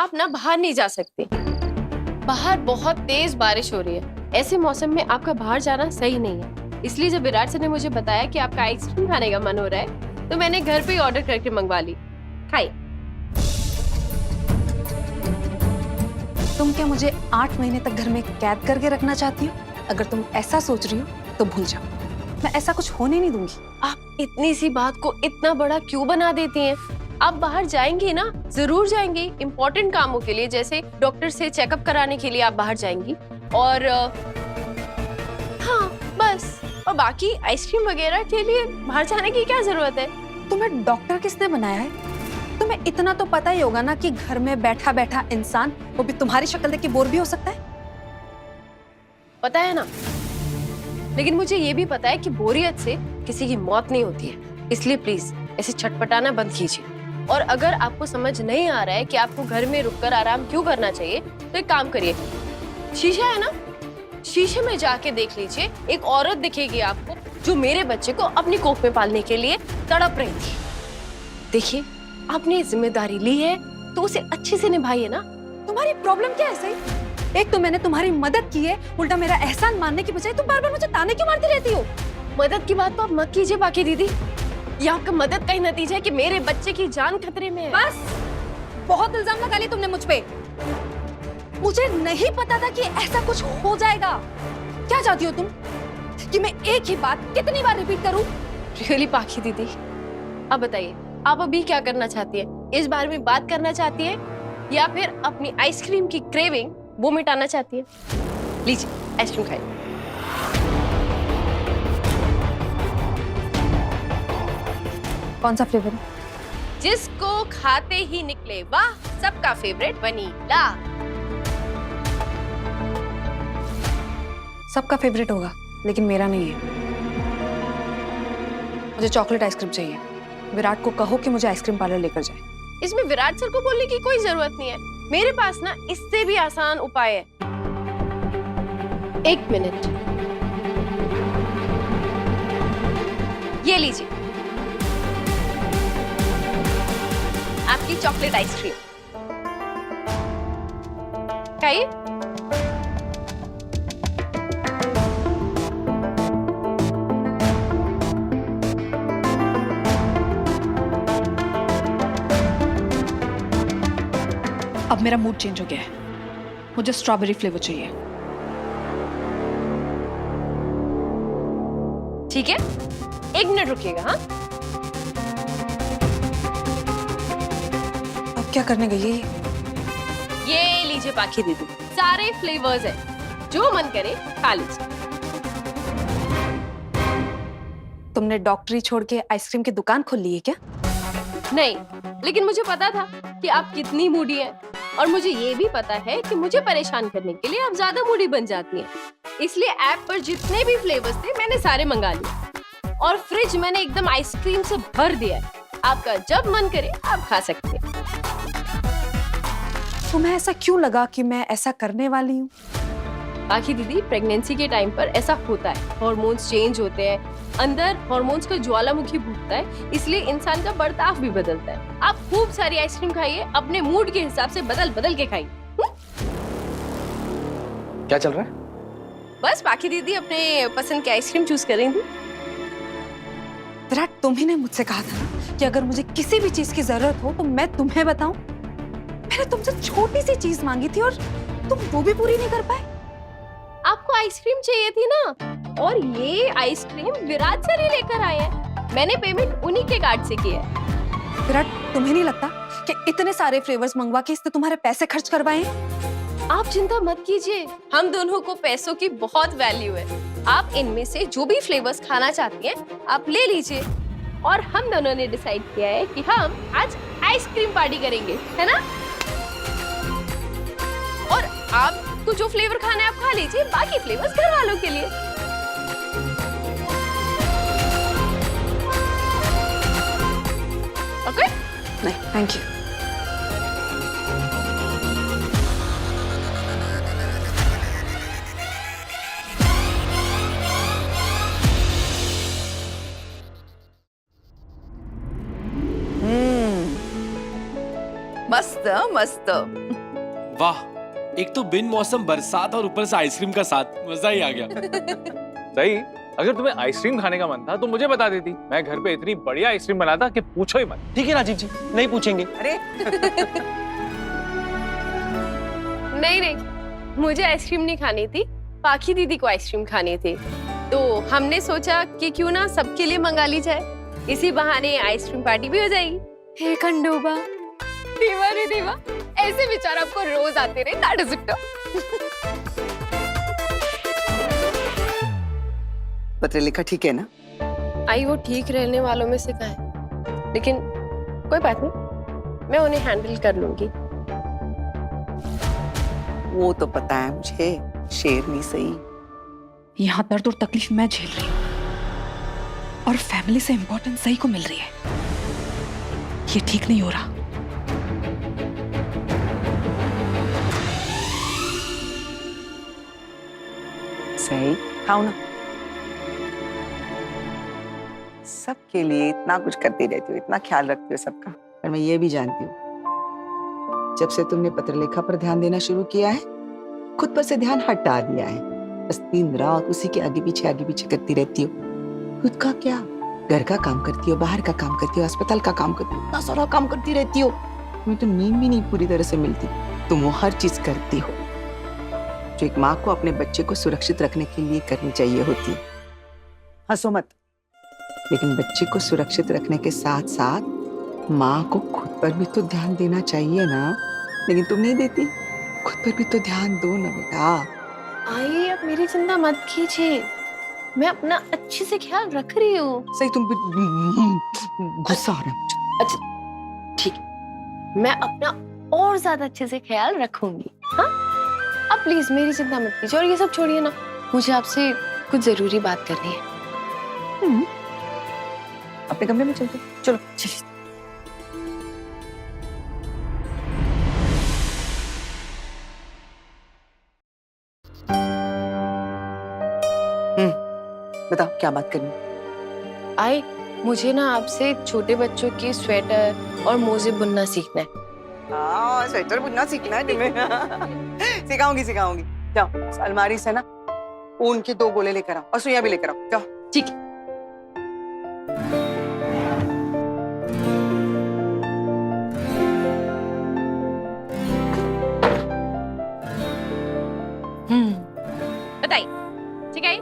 आप ना बाहर नहीं जा सकते। बाहर बहुत तेज बारिश हो रही है। ऐसे मौसम में आपका बाहर जाना सही नहीं है। इसलिए जब विराट सर ने मुझे बताया कि आपका आइसक्रीम खाने का मन हो रहा है, तो मैंने घर पे ही ऑर्डर करके मंगवा ली। खाइए। तुम क्या मुझे 8 महीने तक घर में कैद करके रखना चाहती हो? अगर तुम ऐसा सोच रही हो तो भूल जाओ, मैं ऐसा कुछ होने नहीं दूंगी। आप इतनी सी बात को इतना बड़ा क्यों बना देती हैं? आप बाहर जाएंगी ना, जरूर जाएंगी, इम्पोर्टेंट कामों के लिए, जैसे डॉक्टर से चेकअप कराने के लिए आप बाहर जाएंगी। और हाँ बस, और बाकी आइसक्रीम वगैरह के लिए बाहर जाने की क्या जरूरत है? तुम्हें डॉक्टर किसने बनाया है? तुम्हें इतना तो पता ही होगा ना कि घर में बैठा बैठा इंसान, वो भी तुम्हारी शक्ल देख के बोर भी हो सकता है। पता है ना, लेकिन मुझे ये भी पता है कि बोरियत से किसी की मौत नहीं होती है। इसलिए प्लीज ऐसे छटपटाना बंद कीजिए। और अगर आपको समझ नहीं आ रहा है कि आपको घर में रुककर आराम क्यों करना चाहिए, तो एक काम करिए, शीशा है ना, शीशे में जाके देख लीजिए। एक औरत दिखेगी आपको जो मेरे बच्चे को अपनी कोख में पालने के लिए तड़प रही थी। देखिए, आपने जिम्मेदारी ली है तो उसे अच्छे से निभाइए ना। तुम्हारी प्रॉब्लम क्या है सही? एक तो मैंने तुम्हारी मदद की है, उल्टा मेरा एहसान मानने की बजाय तुम बार बार मुझे ताने क्यों मारती रहती हो? मदद की बात तो आप मत कीजिए बाकी दीदी। ये आपका मदद का ही नतीजा है कि मेरे बच्चे की जान खतरे में है। बस, बहुत इल्जाम लगा लिए तुमने मुझ पे। मुझे नहीं पता था कि ऐसा कुछ हो जाएगा। क्या चाहती हो तुम कि मैं एक ही बात कितनी बार रिपीट करूं? रियली पाखी दीदी, अब बताइए, आप अभी क्या करना चाहती है? इस बारे में बात करना चाहती है या फिर अपनी आइसक्रीम की क्रेविंग वो मिटाना चाहती है? लीजिए आइसक्रीम खाइए। कौन सा फ्लेवर है? जिसको खाते ही निकले वाह, सबका फेवरेट वनीला। सबका फेवरेट होगा, लेकिन मेरा नहीं है। मुझे चॉकलेट आइसक्रीम चाहिए। विराट को कहो कि मुझे आइसक्रीम पार्लर लेकर जाए। इसमें विराट सर को बोलने की कोई जरूरत नहीं है। मेरे पास ना इससे भी आसान उपाय है। एक मिनट, ये लीजिए आपकी चॉकलेट आइसक्रीम। खाइए। अब मेरा मूड चेंज हो गया है, मुझे स्ट्रॉबेरी फ्लेवर चाहिए। ठीक है, 1 मिनट रुकिएगा। हाँ, अब क्या करने गई है ये लीजिए पाखी दीदी, सारे फ्लेवर्स हैं, जो मन करे खा लीजिए। तुमने डॉक्टरी छोड़ के आइसक्रीम की दुकान खोल ली है क्या? नहीं, लेकिन मुझे पता था कि आप कितनी मूडी हैं, और मुझे ये भी पता है कि मुझे परेशान करने के लिए आप ज्यादा मूडी बन जाती हैं। इसलिए ऐप पर जितने भी फ्लेवर्स थे मैंने सारे मंगा लिए, और फ्रिज मैंने एकदम आइसक्रीम से भर दिया है। आपका जब मन करे आप खा सकते हैं। तुम्हें ऐसा क्यों लगा कि मैं ऐसा करने वाली हूँ? बाकी दीदी, प्रेगनेंसी के टाइम पर ऐसा होता है, हार्मोन्स चेंज होते हैं, अंदर हार्मोन्स का ज्वालामुखी फूटता है, इसलिए इंसान का बर्ताव भी बदलता है। आप खूब सारी आइसक्रीम खाइए, अपने मूड के हिसाब से बदल बदल के खाइए। क्या चल रहा है? बस बाकी दीदी अपने पसंद की आइसक्रीम चूज कर रही थी। विराट, तुम्ही ने मुझसे कहा था ना कि अगर मुझे किसी भी चीज की जरूरत हो तो मैं तुम्हें बताऊं। मैंने तुमसे छोटी सी चीज मांगी थी और तुम वो भी पूरी नहीं कर पाए। आपको आइसक्रीम चाहिए थी ना, और ये आइसक्रीम विराट सर ही लेकर आए हैं। मैंने पेमेंट उन्हीं के कार्ड से किया है। विराट, तुम्हें नहीं लगता कि इतने सारे फ्लेवर्स मंगवा के इससे तुम्हारे पैसे खर्च करवाए? आप चिंता मत कीजिए, हम दोनों को पैसों की बहुत वैल्यू है। आप इनमें से जो भी फ्लेवर्स खाना चाहती हैं आप ले लीजिए। और हम दोनों ने डिसाइड किया है कि हम आज आइसक्रीम पार्टी करेंगे, है ना? और आपको जो फ्लेवर खाना है आप खा लीजिए, बाकी फ्लेवर्स घर वालों के लिए। ओके? नहीं, थैंक यू। मस्त मस्त मस्त। वाह, एक तो बिन मौसम बरसात और ऊपर से आइसक्रीम का साथ, मजा ही आ गया। सही, अगर तुम्हें आइसक्रीम खाने का मन था तो मुझे बता देती, मैं घर पे इतनी बढ़िया आइसक्रीम बनाता कि पूछो ही मत। ठीक है राजीव जी, नहीं पूछेंगे। अरे नहीं नहीं, मुझे आइसक्रीम नहीं खानी थी, पाखी दीदी को आइसक्रीम खानी थी। तो हमने सोचा कि क्यों ना सबके लिए मंगा ली जाए, इसी बहाने आइसक्रीम पार्टी भी हो जाएगी। हे खंडोबा, देवा रे देवा, ऐसे विचार आपको रोज आते रहे, दैट इज इट। पत्र लिखा ठीक है ना? आई वो ठीक रहने वालों में से है, लेकिन कोई बात नहीं, मैं उन्हें हैंडल कर लूंगी। वो तो पता है मुझे, शेरनी सही। यहाँ दर्द और तकलीफ मैं झेल रही हूँ और फैमिली से इंपॉर्टेंस सही को मिल रही है। ये ठीक नहीं हो रहा। सही खाओ ना। सबके लिए इतना कुछ करती रहती हो, इतना ख्याल रखती हो सबका, पर मैं ये भी जानती हूँ जब से तुमने पत्रलेखा पर ध्यान देना शुरू किया है, खुद पर से ध्यान हटा दिया है। बस दिन रात उसी के आगे पीछे करती रहती हो। खुद का क्या, घर का काम करती हो, बाहर का काम करती हो, अस्पताल का काम करती हो, इतना सारा काम करती रहती हो। तुम्हें तो नींद भी नहीं पूरी तरह से मिलती। तुम वो हर चीज करती हो जो एक माँ को अपने बच्चे को सुरक्षित रखने के लिए करनी चाहिए होती है। हंसो मत। लेकिन बच्चे को सुरक्षित रखने के साथ साथ माँ को खुद पर भी तो ध्यान देना चाहिए ना। लेकिन तुम नहीं देती। खुद पर भी तो ध्यान दो ना बेटा। आई, अब मेरी चिंता मत कीजिए, मैं अपना अच्छे से ख्याल रख रही हूँ। सही, तुम गुस्सा आ रहा है मुझे। अच्छा ठीक है, मैं अपना और ज्यादा अच्छे से ख्याल रखूंगी। हाँ, अब प्लीज मेरी चिंता मत कीजिए और ये सब छोड़िए ना, मुझे आपसे कुछ जरूरी बात करनी है। अपने कमरे में चलते, चलो चलिए। बताओ क्या बात करनी? आई, मुझे ना आपसे छोटे बच्चों के स्वेटर और मोजे बुनना सीखना है। स्वेटर बुनना सीखना है तुम्हें? सिखाऊंगी। जाओ अलमारी से ना ऊन के 2 गोले लेकर आओ और सुइयां भी लेकर आओ। जाओ। ठीक है। बताइए, ठीक है?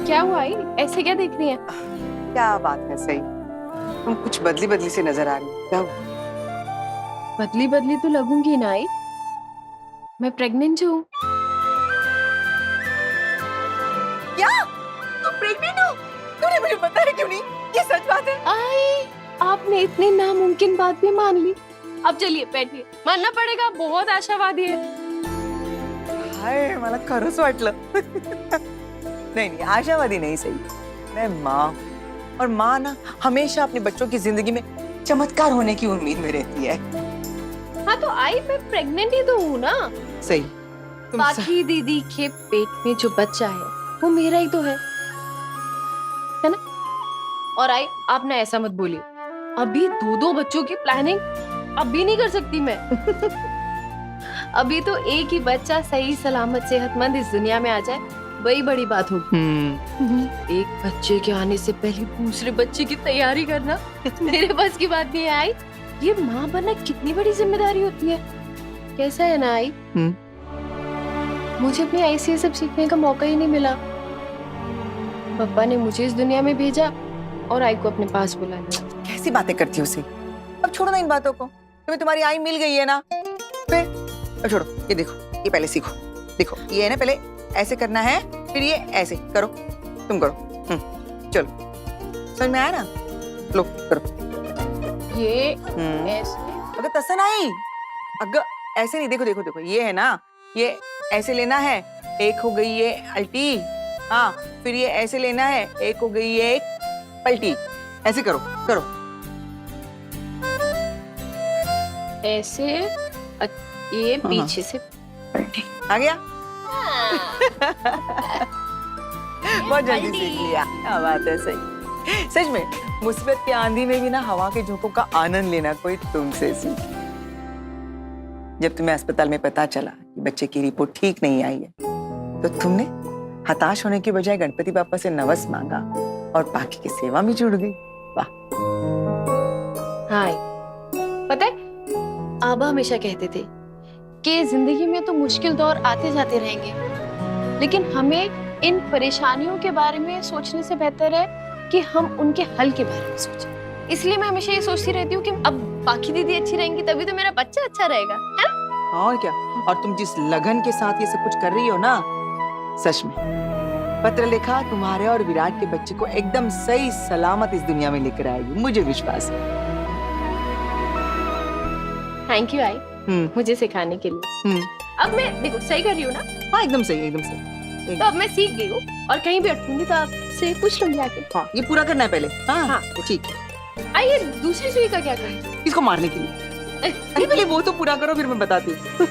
क्या हुआ आई, ऐसे क्या देख रही है? क्या बात है सही, तुम कुछ बदली से नजर आ रही हो। क्या हुआ? बदली तो लगूंगी ना आई, मैं प्रेग्नेंट हूँ। क्या तुम प्रेग्नेंट हो? तूने मुझे बताया क्यों नहीं? ये सच बात है? आई, आपने इतनी नामुमकिन बात भी मान ली। अब चलिए बैठिए, मानना पड़ेगा, बहुत आशावादी है। हाय, मला खरंच वाटलं। नहीं आशावादी नहीं सही। मैं माँ, और माँ ना हमेशा अपने बच्चों की जिंदगी में चमत्कार होने की उम्मीद में रहती है। हाँ तो आई, मैं प्रेग्नेंट ही तो हूँ ना। सही। तुम बाकी दीदी के पेट में जो बच्चा है वो मेरा ही तो है ना? और आई, आप ना ऐसा मत बोलिए, अभी 2 बच्चों की प्लानिंग अभी नहीं कर सकती मैं। अभी तो एक ही बच्चा सही सलामत सेहतमंद इस दुनिया में आ जाए, वही बड़ी बात होगी। एक बच्चे के आने से पहले दूसरे बच्चे की तैयारी करना मेरे बस की बात नहीं है आई। ये माँ बनना कितनी बड़ी जिम्मेदारी होती है। कैसा है ना आई, मुझे अपनी आई से ये सब सीखने का मौका ही नहीं मिला। पापा ने मुझे इस दुनिया में भेजा और आई को अपने पास बुला लिया। कैसी बातें करती हो सही? अब छोड़ो ना इन बातों को। तुम्हें तुम्हारी आई मिल गई है ना, फिर अब छोड़ो। ये देखो, ये पहले सीखो। देखो ये है ना, पहले ऐसे करना है, फिर ये ऐसे करो। तुम करो। चलो, समझ में आया ना? लो करो। ये ऐसे, अगर तसन आई, अगर ऐसे नहीं, देखो देखो देखो, ये है ना, ये ऐसे लेना है, एक हो गई ये अल्टी। हाँ, फिर ये ऐसे लेना है, एक हो गई ये एक पलटी। ऐसे करो करो। ऐसे, ये पीछे से पलटी आ गया। बहुत जल्दी सीख लिया। क्या बात है सही। सच में मुसीबत की आंधी में भी ना हवा के झोंकों का आनंद लेना कोई तुमसे सीखे। जब तुम्हें अस्पताल में पता चला कि बच्चे की रिपोर्ट ठीक नहीं आई है, तो तुमने हताश होने के बजाय गणपति बापा से नवस मांगा और बाकी की सेवा में जुड़ गई। वाह। हाँ, पता है आबा हमेशा कहते थे कि जिंदगी में तो मुश्किल दौर आते जाते रहेंगे, लेकिन हमें इन परेशानियों के बारे में सोचने से बेहतर है कि हम उनके हल के बारे में सोचें। इसलिए मैं हमेशा ये सोचती रहती हूँ कि अब बाकी दीदी अच्छी रहेंगी तभी तो मेरा बच्चा अच्छा रहेगा, है ना? और क्या, और तुम जिस लगन के साथ ये सब कुछ कर रही हो ना, सच में पत्रलेखा तुम्हारे और विराट के बच्चे को एकदम सही सलामत इस दुनिया में लेकर आएगी, मुझे विश्वास है। थैंक यू आई मुझे सिखाने के लिए। अब मैं देखो सही कर रही हूँ ना? हाँ एकदम सही, एकदम सही। तो अब मैं सीख गई हूँ और कहीं भी अटकूंगी तो आपसे पूछ लूंगी आके। हाँ, ये पूरा करना है पहले। हाँ हाँ। ठीक है। आइए दूसरी सुई का क्या करें? इसको मारने के लिए। अरे पहले वो तो पूरा करो, फिर मैं बताती हूँ।